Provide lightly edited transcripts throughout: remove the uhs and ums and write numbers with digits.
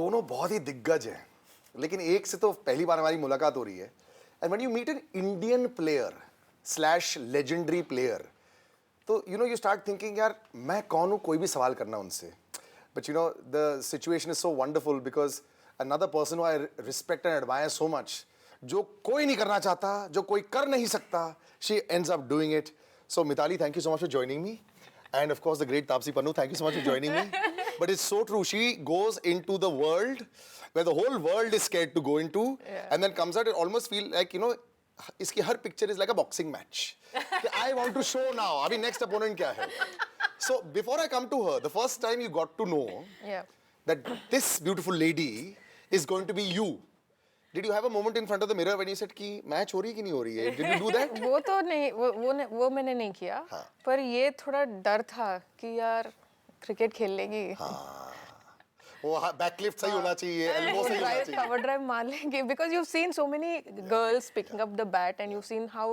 दोनों बहुत ही दिग्गज हैं, लेकिन एक से तो पहली बार हमारी मुलाकात हो रही है. And when you meet an Indian player slash legendary player, तो यू स्टार्ट थिंकिंग यार मैं कौन हूँ कोई भी सवाल करना उनसे. But the situation is so wonderful because another person who I respect and admire so much, जो कोई नहीं करना चाहता, जो कोई कर नहीं सकता, she ends up doing it. So Mitali, thank you so much for joining me. And of course, the great Taapsee Pannu, thank you so much for joining me. But it's so true. She goes into the world where the whole world is scared to go into, and then comes out and almost feel like, iski har picture is like a boxing match. I want to show now. Abhi next opponent kya hai? So before I come to her, the first time you got to know that this beautiful lady is going to be you. Did you have a moment in front of the mirror when you said कि match हो रही है कि नहीं हो रही है? Did you do that? वो तो नहीं, वो मैंने नहीं किया. हाँ. पर ये थोड़ा डर था कि यार क्रिकेट खेल लेगी. हाँ. वो बैकलिफ्ट सही होना चाहिए, एल्बो सही होना चाहिए. कवर ड्राइव मार लेंगे because you've seen so many girls picking up the bat and you've seen how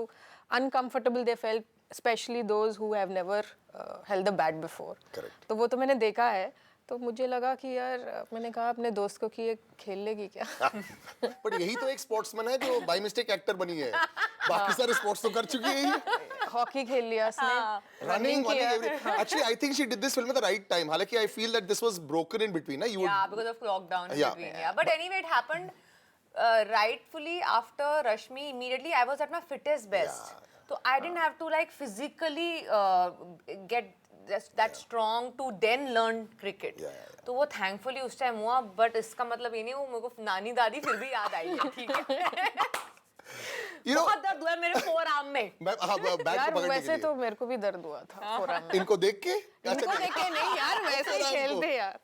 uncomfortable they felt, especially those who have never held the bat before. Correct. तो वो तो मैंने देखा है. तो मुझे लगा कि यार, मैंने कहा अपने दोस्त को कि ये खेल लेगी क्या. बट यही तो एक स्पोर्ट्समैन है जो बाय मिस्टेक एक्टर बनी है. बाकी सारे स्पोर्ट्स तो कर चुकी है. हॉकी खेल लिया उसने, रनिंग किया. Actually, I think she did this film at the right time. हालांकि I feel that this was broken in between. Yeah, because of lockdown in between. Yeah. But anyway, it happened rightfully after Rashmi. Immediately, I was at my fittest best. So I didn't have to like physically get that strong to then learn cricket. तो वो thankfully उस time हुआ. But इसका मतलब ये नहीं वो मेरे को नानी दादी फिर भी याद आई है. ठीक है. बहुत दर्द हुआ मेरे फोरआर्म में. यार वैसे तो मेरे को भी दर्द हुआ था फोरआर्म में. इनको देख के नहीं यार, वैसे ही खेलते यार.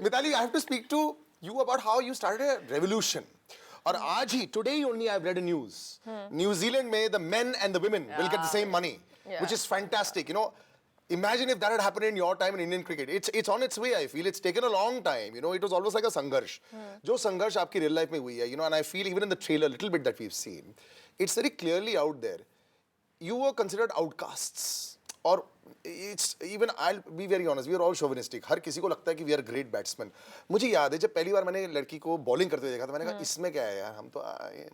Mitali, I have to speak to you about how you started a revolution. और आज ही today only I've read a news. New Zealand में the men and the women will get the same money, which is fantastic. Imagine if that had happened in your time in Indian cricket. It's on its way. I feel it's taken a long time. It was almost like a संघर्ष. जो संघर्ष आपकी real life में हुई है, and I feel even in the trailer, little bit that we've seen, it's very clearly out there. You were considered outcasts. और it's even I'll be very honest, we are all chauvinistic. हर किसी को लगता है कि we are great batsmen. मुझे याद है जब पहली बार मैंने लड़की को बॉलिंग करते हुए देखा था, मैंने कहा इसमें क्या है यार, हम तो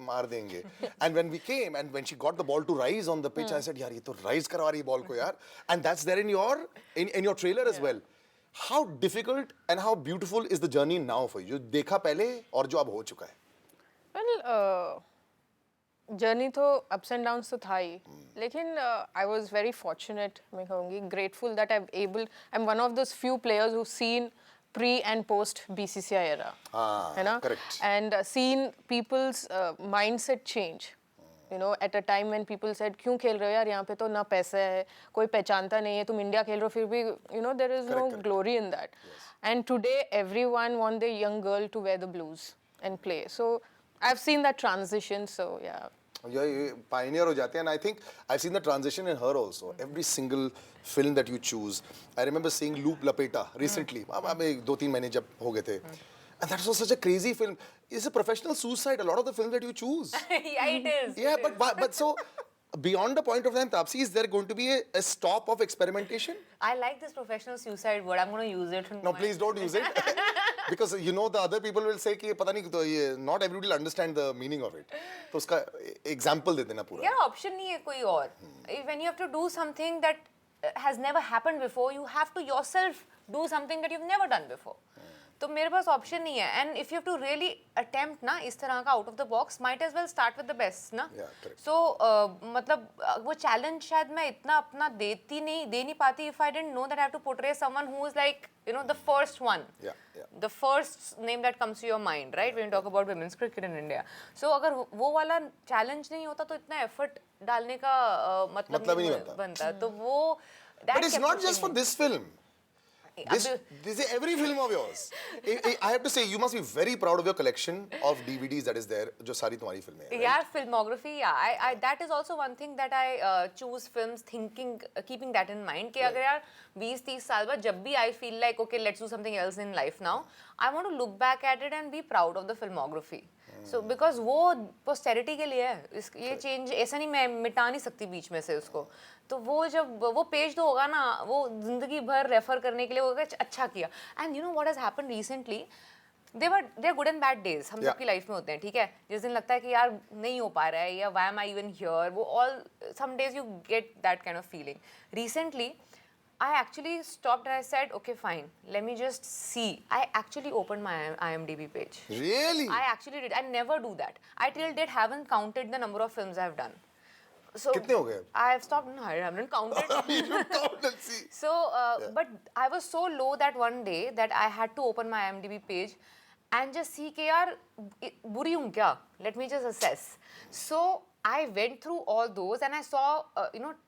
मार देंगे. And when we came and when she got the ball to rise on the pitch, I said यार ये तो rise करवा रही है बॉल को यार. And that's there in your trailer as well. How difficult and how beautiful is the journey now for you? जो देखा पहले और जो अब हो चुका है. Well, जर्नी तो अप्स एंड डाउन्स तो था ही, लेकिन आई वॉज वेरी फॉर्चुनेट, मैं कहूँगी grateful that I am one of those few players who seen pre and post BCCI era, है ना, and seen peoples mindset change. At a time when people said क्यों खेल रहे हो यार, यहाँ पे तो ना पैसा है, कोई पहचानता नहीं है, तुम इंडिया खेल रहे हो फिर भी there is no glory in that. And today everyone want the young girl to wear the blues and play. So I've seen that transition, so yeah. ये pioneer हो जाते हैं, and I think I've seen the transition in her also. Every single film that you choose. I remember seeing Loop Lapeta recently. अब 2-3 महीने जब हो गए थे. And that was such a crazy film. It's a professional suicide. A lot of the films that you choose. Yeah, it is. Yeah, but so beyond the point of time, Taapsee, is there going to be a stop of experimentation? I like this professional suicide word. I'm going to use it. No, please don't use it. Because the other people will say कि पता नहीं तो ये not everybody will understand the meaning of it. तो उसका example दे देना पूरा. यार option नहीं है कोई और. When you have to do something that has never happened before, you have to yourself do something that you've never done before. तो मेरे पास ऑप्शन नहीं है. And if you have to really attempt ना इस तरह का out of the box, might as well start with the best ना. So मतलब वो चैलेंज शायद मैं इतना अपना दे नहीं पाती if I didn't know that I have to portray someone who is like the first one, the first name that comes to your mind, right, when you talk about women's cricket in India. So अगर वो वाला challenge नहीं होता तो इतना effort डालने का मतलब नहीं बनता. तो वो But it's not just for this film. This is every film of yours. I have to say, you must be very proud of your collection of DVDs that is there, जो सारी तुम्हारी फिल्में हैं. Yeah, filmography. Yeah, I that is also one thing that I choose films keeping that in mind. कि अगर यार 20-30 साल बाद जब भी I feel like okay, let's do something else in life now, I want to look back at it and be proud of the filmography. So because वो posterity के लिए है, ये change ऐसा नहीं, मैं मिटा नहीं सकती बीच में से उसको. तो वो जब वो पेज तो होगा ना, वो जिंदगी भर रेफर करने के लिए होगा, अच्छा किया. And you know what has happened recently? they are good and bad days. हम Yeah. सबकी लाइफ में होते हैं, ठीक है? जिस दिन लगता है कि यार नहीं हो पा रहा है या why am I even here, वो all some days you get that kind of feeling. Recently I actually stopped and I said, okay, fine, let me just see. I actually opened my IMDb page. Really? I actually did. I never do that. I till date haven't counted the number of films I've done. So कितने हो गए? I have stopped. No, I haven't counted. You should count and see. So, but I was so low that one day that I had to open my IMDb page and just see कि यार बुरी हूँ क्या? Let me just assess. So I went through all those and I saw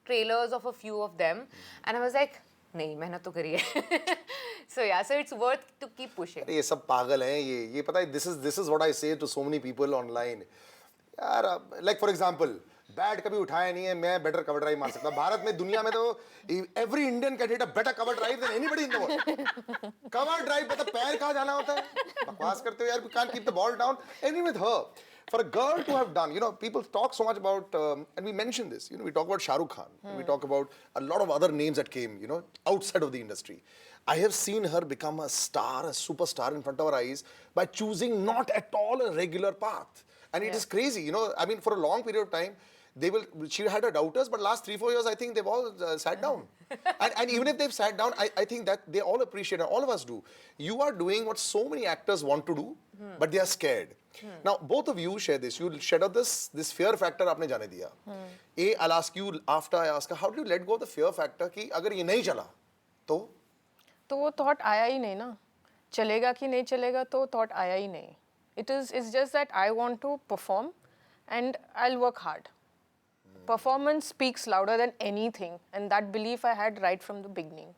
trailers of a few of them and I was like नहीं मेहनत तो करी है. So yeah, so it's worth to keep pushing. ये सब पागल हैं ये पता है this is what I say to so many people online. यार like for example बैट कभी उठाया नहीं है, मैं बेटर कवर ड्राइव मार सकता हूँ. भारत में दुनिया में तो every Indian can hit a better cover drive then anybody in the world. Cover drive मतलब पैर कहाँ जाना होता है, बकवास करते हो यार. You can't keep the ball down. Even with her, for a girl to have done, people talk so much about, and we mention this, we talk about Shah Rukh Khan, we talk about a lot of other names that came, outside of the industry. I have seen her become a star, a superstar in front of our eyes by choosing not at all a regular path. And it is crazy, I mean, for a long period of time, she had her doubters, but last 3-4 years, I think they've all sat down. and even if they've sat down, I think that they all appreciate, and all of us do. You are doing what so many actors want to do, but they are scared. Now, both of you share this. You shared out this fear factor आपने जाने दिया. I'll ask you after I ask her, how do you let go of the fear factor कि अगर ये नहीं चला, तो वो thought आया ही नहीं ना. चलेगा कि नहीं चलेगा तो thought आया ही नहीं. It's just that I want to perform and I'll work hard. Performance speaks louder than anything, and that belief I had right from the beginning.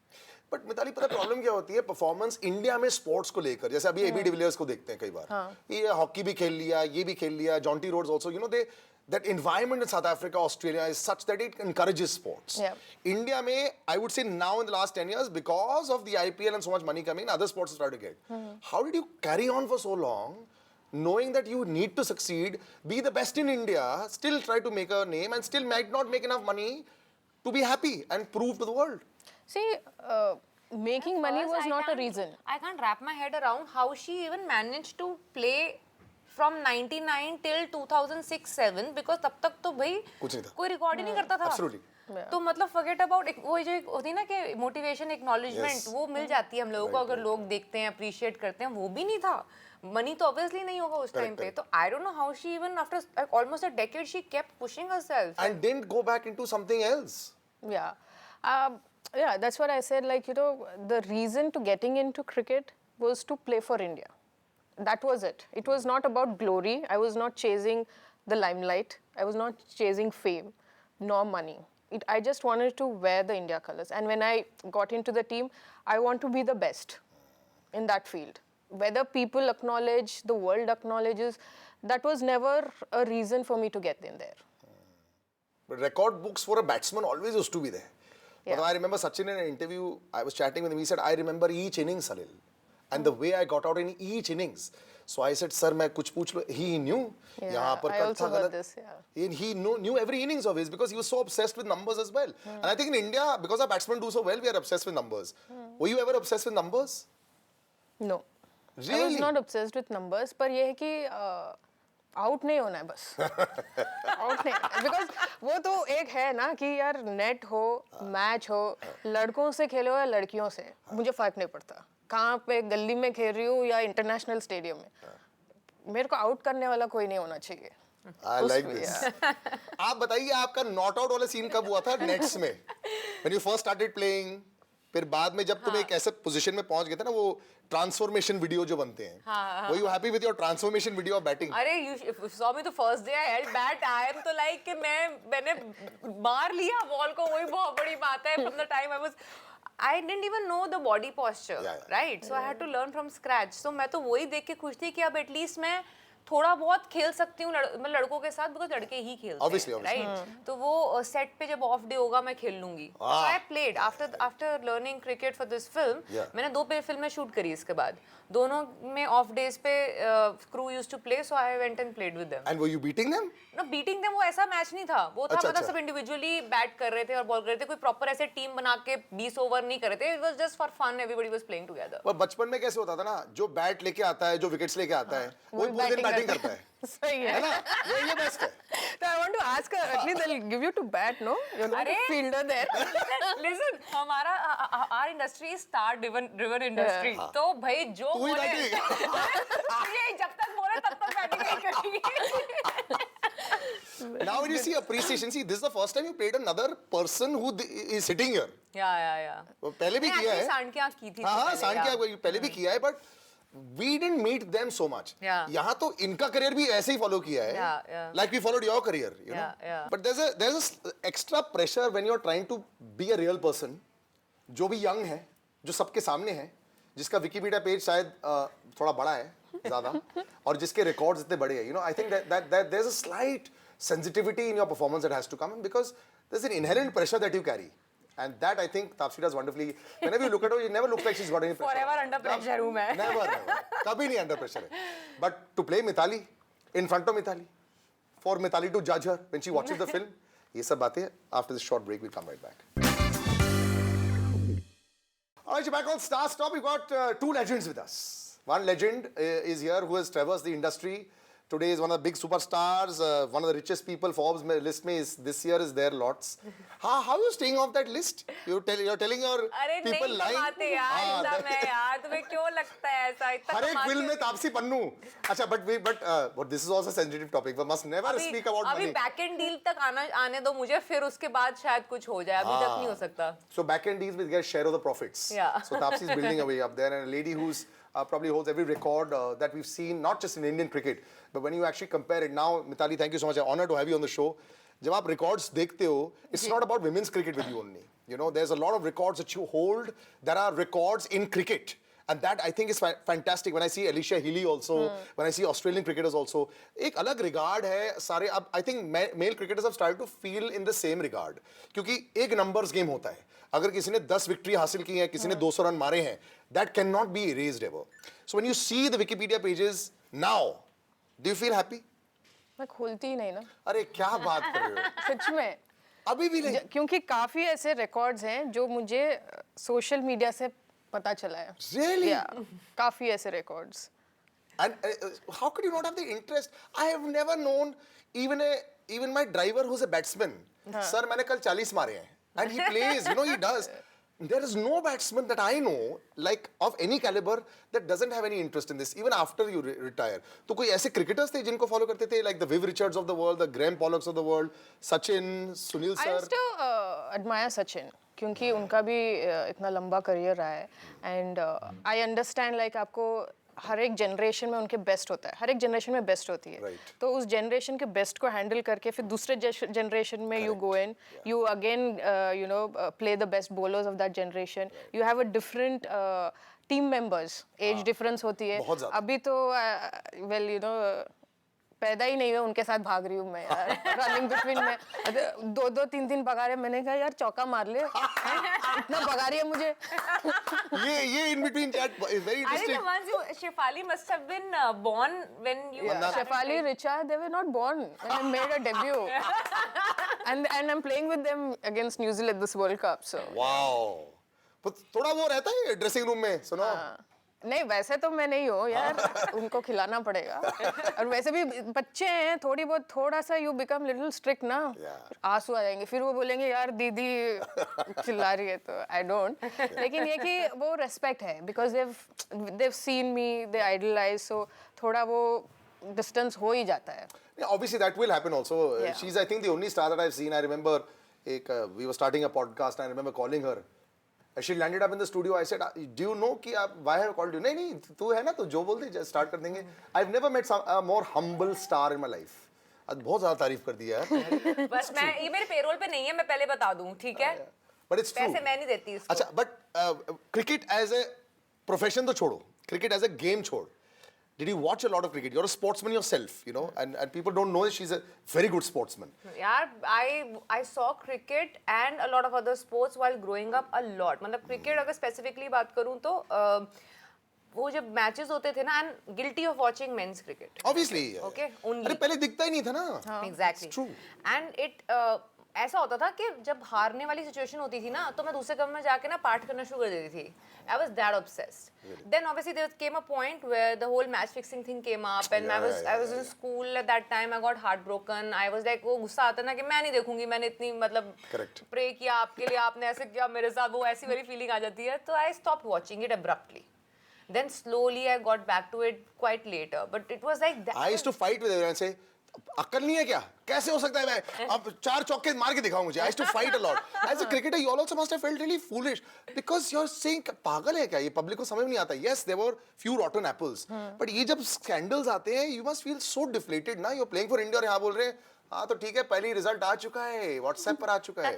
But Mithali पता प्रॉब्लम क्या होती है परफॉर्मेंस इंडिया में स्पोर्ट्स को लेकर. जैसे अभी एबी डिविलियर्स को देखते हैं कई बार, ये हॉकी भी खेल लिया, ये भी खेल लिया, Jonty Rhodes also, that environment in South Africa, Australia is such that it encourages sports. Yeah. India में, I would say now in the last 10 years, because of the IPL and so much money coming, other sports have started to get. How did you carry on for so long, knowing that you need to succeed, be the best in India, still try to make a name, and still might not make enough money to be happy and prove to the world? See, making money First, was I not a can't- reason. I can't wrap my head around how she even managed to play from 99 till 2006-7 because तब तक तो भाई कुछ नहीं था. कोई record ही नहीं करता था. Absolutely. तो मतलब forget about वो जो एक होती है ना कि motivation, acknowledgement, Yes. वो मिल जाती है हम लोगों को अगर लोग देखते हैं, appreciate करते हैं. वो भी नहीं था. Money तो obviously नहीं होगा उस time पे. तो I don't know how she even after almost a decade she kept pushing herself. And didn't go back into something else. Yeah. Yeah, that's what I said. Like, the reason to getting into cricket was to play for India. That was it. It was not about glory. I was not chasing the limelight. I was not chasing fame, nor money. I just wanted to wear the India colors. And when I got into the team, I want to be the best in that field. Whether people acknowledge, the world acknowledges, that was never a reason for me to get in there. But record books for a batsman always used to be there. Yeah. But I remember Sachin in an interview, I was chatting with him, he said, I remember each innings, Salil. And the way I got out in each innings. So I said, sir, मैं कुछ पूछ लो. He knew. Yeah, यहाँ पर I cut also था heard गलत. this, yeah. And he knew every innings of his because he was so obsessed with numbers as well. And I think in India, because our batsmen do so well, we are obsessed with numbers. Were you ever obsessed with numbers? No. I Really? was not obsessed with numbers, पर ये है कि out नहीं होना है बस. Out नहीं, because वो तो एक है ना कि यार नेट हो, मैच हो, लड़कों से खेलो या लड़कियों से, मुझे फर्क नहीं पड़ता कहाँ पे गली में खेल रही हूँ या इंटरनेशनल स्टेडियम में. मेरे को आउट करने वाला कोई नहीं होना चाहिए. I like this. आप बताइए आपका नॉट आउट वाला सीन कब हुआ था नेट्स में? When you first started playing, फिर बाद में जब तुम एक ऐसे पोजीशन में पहुंच गए थे ना, वो ट्रांसफॉर्मेशन वीडियो जो बनते हैं, were you happy with your transformation video of batting? अरे you saw me the first day I held bat. I am तो like कि मैंने मार लिया बॉल को, वही बहुत बड़ी बात है. From the time I didn't even know the body posture, right? So I had to learn from scratch. So मैं तो वही देख के खुश थी कि अब at least मैं थोड़ा बहुत खेल सकती हूँ लड़कों के साथ because लड़के ही खेलते हैं, right? तो वो सेट पे जब ऑफ डे होगा मैं खेल लूंगी. So I played after learning cricket for this film. मैंने 2 फिल्में शूट करी इसके बाद. दोनों में ऑफ डेज पे crew used to play, so I went and played with them. And were you beating them? No beating them वो ऐसा मैच नहीं था, वो था अच्छा, मतलब अच्छा. सब इंडिविजुअली बैट कर रहे थे और बॉल कर रहे थे, कोई प्रॉपर ऐसे टीम बना के 20 ओवर नहीं कर रहे थे. It was just for fun, everybody was playing together. पर बचपन में कैसे होता था ना, जो बैट लेके आता है, जो विकेट्स लेके आता है, वो वही पूरे दिन batting बैटिंग करता करता है. सही है है. ना, ये बेस्ट है. So I want to ask her, at least they'll give you to bat, no? You're not a अरे! fielder there. लिसन, हमारा our industry star driven industry, तो भाई जो तू ही बोले बैटिंग. ये जब तक बोले तब तक बैटिंग नहीं करेंगे. Now when you see appreciation, see, this is the first time you played another person who is sitting here. या वो पहले भी किया है. सांडकियां की थी. हाँ हाँ, पहले, सांड yeah. क्या पहले भी किया है, but we didn't meet them so much. Yeah. यहाँ तो इनका करियर भी ऐसे ही फॉलो किया है. Yeah, yeah. Like we followed your career, you know. Yeah, yeah. But there's a extra pressure when you're trying to be a real person, जो भी young है, जो सबके सामने है, जिसका विकिपीडिया पेज शायद थोड़ा बड़ा है ज़्यादा, और जिसके रिकॉर्ड्स इतने बड़े हैं, you know, I think that there's a slight sensitivity in your performance that has to come in, because there's an inherent pressure that you carry. And that I think Taapsee does wonderfully. Whenever you look at her, it never looks like she's got any pressure. Forever under pressure हूँ मैं. Never. कभी नहीं under pressure है. But to play Mithali in front of Mithali, for Mithali to judge her when she watches the film, ये सब बातें. After this short break, we'll come right back. All right, you're back on Star Stop. We've got two legends with us. One legend is here who has traversed the industry. Today is one of the big superstars, one of the richest people. Forbes list में is this year is there lots. How are you staying off that list? You're telling your अरे people नहीं lying. कमाते यार, इतना मैं यार, तुम्हें क्यों लगता है ऐसा? इतना हर एक कमाते फिल्म में तापसी पन्नू. अच्छा, but this is also a sensitive topic. We must never speak about अभी money. बैक एंड डील तक आने दो मुझे, फिर उसके बाद शायद कुछ हो जाए, अभी तक नहीं हो सकता. So back end deals will get share of the profits. Yeah. So Taapsee is building away up there, and a lady who's probably holds every record that we've seen, not just in Indian cricket, but when you actually compare it now. Mithali, thank you so much. I'm honored to have you on the show. जब आप records देखते हो, it's not about women's cricket with you only. You know, there's a lot of records that you hold. There are records in cricket. And that I think is fantastic. When I see Alicia Healy also, when I see Australian cricketers also, एक अलग regard है सारे. अब I think male cricketers have started to feel in the same regard. क्योंकि एक numbers game होता है. अगर किसी ने 10 विक्ट्री हासिल की हैं, किसी ने 200 रन मारे हैं, that cannot be erased ever. So when you see the Wikipedia pages now, do you feel happy? मैं खोलती ही नहीं ना. अरे क्या बात कर रहे हो? सच में. अभी भी नहीं. क्योंकि काफी ऐसे रिकॉर्ड्स हैं जो मुझे सोशल मीडिया से पता चला है. Really? Yeah, काफी ऐसे records. And how could you not have the interest? I have never known even my driver who's a batsman. Sir, मैंने कल 40 मारे हैं. And he plays, you know, he does. There is no batsman that I know, like of any caliber, that doesn't have any interest in this, even after you retire. तो कोई ऐसे cricketers थे जिनको follow करते थे, like the Viv Richards of the world, the Graham Pollocks of the world, Sachin, Sunil I sir. still admire Sachin क्योंकि उनका भी इतना लंबा करियर रहा है. And I understand like आपको हर एक जनरेशन में उनके बेस्ट होता है, हर एक जनरेशन में बेस्ट होती है. Right. तो उस जनरेशन के बेस्ट को हैंडल करके फिर दूसरे जनरेशन में you go in, you again you know play the best bowlers of that generation. You have a different team members, age difference होती है. बहुत ज़्यादा. अभी तो वेल यू नो पैदा ही नहीं हुआ उनके साथ भाग रही हूँ मैं यार. रनिंग बिटवीन में 2-2 3-3 भगा रहे. मैंने कहा यार चौका मार ले, इतना भगा रही है मुझे. ये in between chat is very I think interesting. the ones Shefali must have been born when you. Yeah. Shefali, Richa, they were not born when I made a debut. and I'm playing with them against New Zealand this World Cup. So. Wow. तो थोड़ा वो रहता है dressing room में, सुनो. नहीं वैसे तो मैं नहीं हूँ यार, उनको खिलाना पड़ेगा. और वैसे भी बच्चे हैं, थोड़ी बहुत थोड़ा सा यू बिकम लिटिल स्ट्रिक्ट ना, आंसू आ जाएंगे, फिर वो बोलेंगे यार दीदी चिल्ला रही है. तो आई डोंट. लेकिन ये कि वो रेस्पेक्ट है because they've seen me, they idolize, so थोड़ा वो डिस्टेंस हो ही जाता है. Yeah, obviously that will happen also. Yeah. She's I think the only star that I've seen. I remember we were starting a podcast and I remember calling her. She landed up in the studio. I said, "Do you know कि why have I called you?" नहीं तू है ना, तो जो बोल दे start कर देंगे. I've never met a more humble star in my life. आज बहुत ज़्यादा तारीफ कर दी यार. बस मैं ये मेरे पेरोल पे नहीं है, मैं पहले बता दूं, ठीक है? But it's true. पैसे मैं नहीं देती इसको. अच्छा, but cricket as a profession तो छोड़ो. Cricket as a game छोड़. Did you watch a lot of cricket? You're a sportsman yourself, you know, and people don't know that she's a very good sportsman. यार I saw cricket and a lot of other sports while growing up a lot. मतलब cricket अगर specifically बात करूँ तो वो जब matches होते थे ना, and guilty of watching men's cricket, obviously Okay, only. अरे पहले दिखता ही नहीं था ना exactly It's true. And it ऐसा होता था कि जब हारने वाली सिचुएशन होती थी ना, तो मैं दूसरे कमरे में जाके ना पाठ करना शुरू कर देती थी. I was that obsessed. Then obviously there came a point where the whole match fixing thing came up and I was in school at that time. I got heart broken. I was like, वो गुस्सा आता ना कि मैं नहीं देखूंगी, मैंने इतनी मतलब Correct. प्रे किया आपके लिए, आपने ऐसे किया मेरे साथ, वो ऐसी वाली फीलिंग आ जाती है. तो I stopped watching it abruptly. Then slowly I got back to it quite later, but it was like that. I used to fight with everyone and say, अक्ल नहीं है क्या? कैसे हो सकता है मैं? अब 4 चौके मार के दिखाऊं मुझे. I used to fight a lot. As a cricketer, you all also must have felt really foolish because you're saying पागल है क्या? ये public को समझ में नहीं आता. Yes, there were few rotten apples, but ये जब scandals आते हैं, you must feel so deflated ना. You're playing for India और यहाँ बोल रहे हैं, हाँ तो ठीक है, पहली रिजल्ट आ चुका है, WhatsApp पर आ चुका है.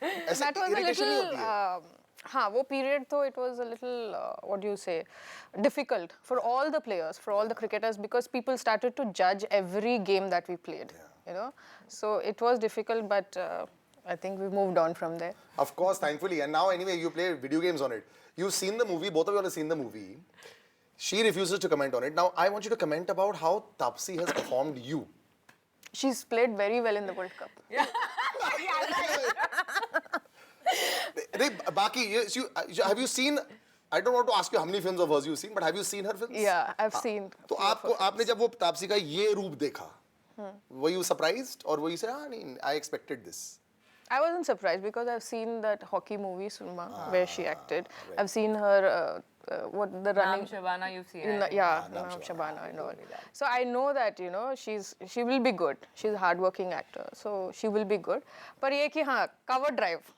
ऐसे That was a irritation नहीं little होती है. हाँ, वो period though it was a little what do you say, difficult for all the players, for all the cricketers, because people started to judge every game that we played, you know. So it was difficult, but I think we moved on from there. Of course, thankfully. And now, anyway, you play video games on it. You've seen the movie, both of you have seen the movie. She refuses to comment on it. Now, I want you to comment about how Taapsee has performed you. She's played very well in the World Cup. Baki, have you seen, I don't want to ask you how many films of hers you've seen, but have you seen her films? Yeah, I've seen. तो आपको आपने जब वो तापसी का ये रूप देखा, were you surprised or were you say, ah, नहीं, I expected this? I wasn't surprised because I've seen that hockey movie Surma where she acted. I've seen her what the Naam running Shabana, you've seen in it. the, yeah, Naam Shabana and all. So I know that you know she will be good. She's a hardworking actor, so she will be good. पर ये कि हाँ cover drive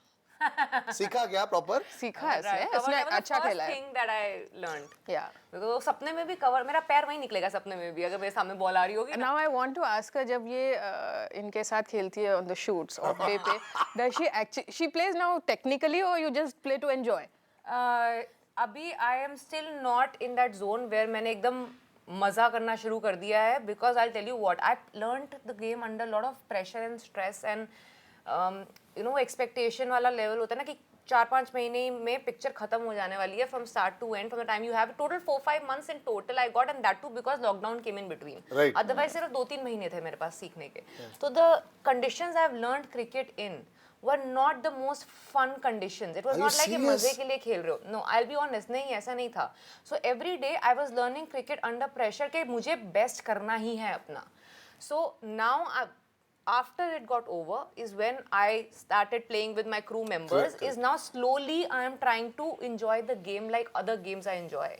सीखा क्या proper? सीखा है Right. इसने Cover उसने that was the अच्छा first खेला है. thing that I learned. Yeah. Because वो सपने में भी कवर, मेरा पैर वहीं निकलेगा सपने में भी, अगर मेरे सामने बॉल आ रही होगी. Now I want to ask her जब ये इनके साथ खेलती है on the shoots off day पे, does she actually she plays now technically or you just play to enjoy? अभी I am still not in that zone where मैंने एकदम मज़ा करना शुरू कर दिया है, because I'll tell you what, I learned the game under a lot of pressure and stress and you know expectation वाला level होता है ना कि 4-5 महीने में पिक्चर खत्म हो जाने वाली है from start to end, from the time you have total 4-5 months in total I got, and that too because lockdown came in between. Right. Otherwise सिर्फ 2-3 महीने थे मेरे पास सीखने के. तो the conditions I've learned cricket in were not the most fun conditions. It was Are you not like कि serious? मजे के लिए खेल रहे हो. No, I'll be honest, नहीं ऐसा नहीं था. So every day I was learning cricket under pressure कि मुझे best करना ही है अपना. So now after it got over is when I started playing with my crew members. Correct. Is now slowly I am trying to enjoy the game like other games I enjoy.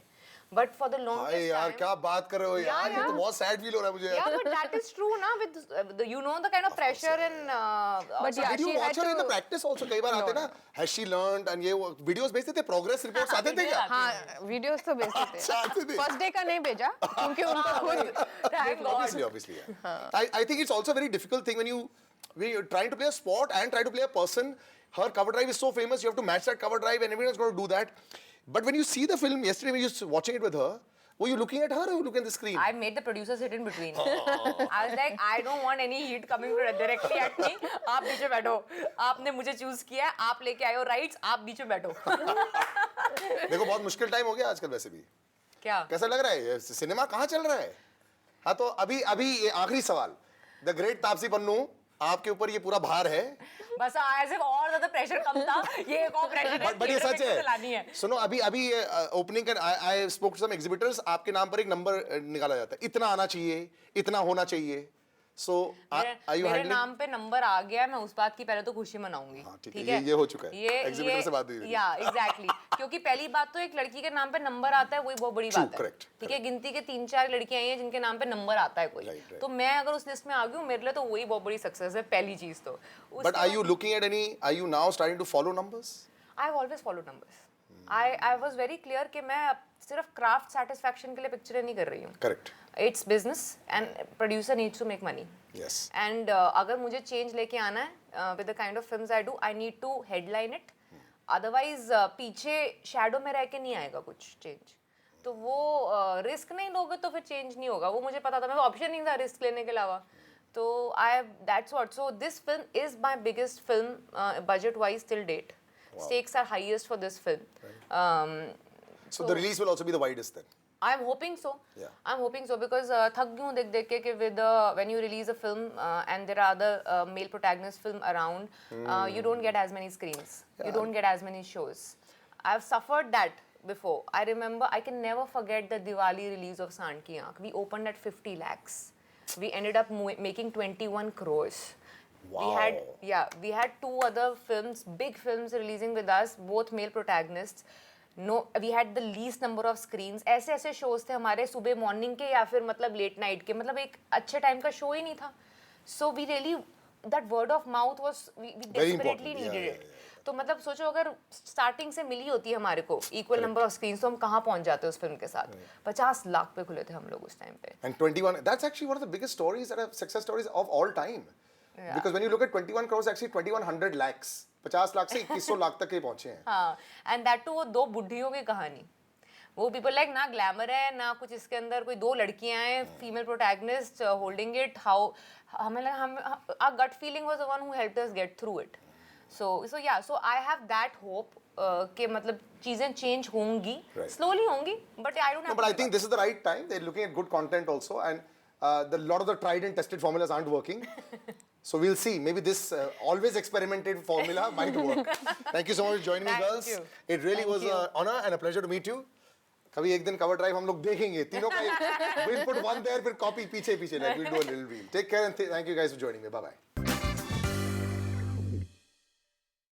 But for the longest भाई यार time. क्या बात कर रहे हो यार, ये तो बहुत sad feel हो रहा है मुझे. Yeah, but that is true ना, with the, you know the kind of pressure and But yeah, Did you she watch had her in the to- practice also? कई बार आते ना, has she learned and ये videos भेजते थे, progress reports आते थे क्या? हाँ वीडियोस तो भेजते अच्छा, आते थे. थे. फर्स्ट डे का नहीं भेजा क्योंकि उनको खुद thank God. Obviously. Yeah. I think it's also a very difficult thing when you're trying to play a sport and try to play a person. Her cover drive is so famous, you have to match that cover drive and everyone's going to do that. But when you see the film yesterday, when you were watching it with her, were you looking at her or were you looking at the screen? I made the producer sit in between. I was like, I don't want any heat coming directly at me. आप बीच में बैठो. आपने मुझे choose किया है, आप लेके आए हो rights, आप बीच में बैठो. देखो बहुत मुश्किल टाइम हो गया आजकल वैसे भी. क्या? कैसा लग रहा है ये सिनेमा कहाँ चल रहा है? हाँ तो अभी ये आखिरी सवाल. The great तापसी पन्नू, आपके ऊपर ये पूरा भार है. बस ऐसे और ज़्यादा pressure कम था. ये एक और pressure है. बट ये सच चलानी है. है. सुनो अभी opening I spoke to some exhibitors, आपके नाम पर एक नंबर निकाला जाता है, इतना आना चाहिए, इतना होना चाहिए. सो आर यू मेरे हैंडलिंग? नाम पे नंबर आ गया, मैं उस बात की पहले तो खुशी मनाऊंगी. हाँ, ठीक ठीक है, है, ये हो चुका है. Exhibitor से बात हुई मेरी. या एग्जैक्टली. क्योंकि पहली बात तो एक लड़की के नाम पे नंबर आता है, वही बहुत बड़ी True, बात है. correct, ठीक है, गिनती के 3-4 लड़कियां आई हैं जिनके नाम पे नंबर आता है कोई. Right, right. तो मैं अगर उस लिस्ट में आ गई हूँ, मेरे लिए तो वही बहुत बड़ी सक्सेस है, पहली चीज तो. But are you looking at any? Are you now starting to follow numbers? I have always followed numbers. I was very clear कि मैं सिर्फ क्राफ्ट सेटिस्फैक्शन के लिए पिक्चरें नहीं कर रही हूँ. Correct. It's business and producer needs to make money. Yes. And अगर मुझे चेंज लेके आना है with the kind of films I do, I need to headline it. Otherwise पीछे शैडो में रह के नहीं आएगा कुछ चेंज. तो वो रिस्क नहीं लोगे तो फिर चेंज नहीं होगा. वो मुझे पता था, मेरे ऑप्शन नहीं था रिस्क लेने के अलावा. तो that's what. So this film is my biggest film budget wise till date. Stakes are highest for this film. So the release will also be the widest then. I'm hoping so. Yeah. I'm hoping so because थक गई हूँ देख के with when you release a film and there are other male protagonist film around, you don't get as many screens. You don't get as many shows. I've suffered that before. I remember, I can never forget the Diwali release of Sand Ki Aankh. We opened at 50 lakhs. We ended up making 21 crores. Wow. We had two other films, big films releasing with us, both male protagonists. No, we had the least number of screens. ऐसे shows थे हमारे सुबह morning के या फिर मतलब late night के, मतलब एक अच्छे time का show ही नहीं था. So we really, that word of mouth was, we Very desperately important. needed Yeah, it. तो मतलब सोचो अगर स्टार्टिंग से मिली होती है हमारे को इक्वल नंबर ऑफ स्क्रीन्स तो हम कहाँ पहुंच जाते उस फिल्म के साथ. 50 लाख पे खुले थे हम लोग उस टाइम पे. And 21, that's actually one of the biggest stories that are success stories of all time. Yeah. Because when you look at 21 crores, actually 2100 lakhs. 50 lakh से 2100 लाख तक के पहुंचे हैं. हाँ, एंड दैट टू वो दो बुढ़ियों की कहानी. वो पीपल लाइक ना ग्लैमर है ना कुछ इसके अंदर, कोई दो लड़कियां हैं female protagonist holding it. How हमें लगा हम our gut feeling was the one who helped us get through it. So I have that hope कि मतलब चीजें चेंज होंगी, Right. स्लोली होंगी, but I don't No, but I think this is the right time. They're looking at good content also, and the lot of the tried and tested formulas aren't working. So we'll see. Maybe this always experimented formula might work. Thank you so much for joining me, Thank girls. you. It really was an honor and a pleasure to meet you. कभी एक दिन cover drive हम लोग देखेंगे तीनों का. We'll put one there, फिर copy पीछे like we'll do a little reel. Take care and thank you guys for joining me. Bye bye.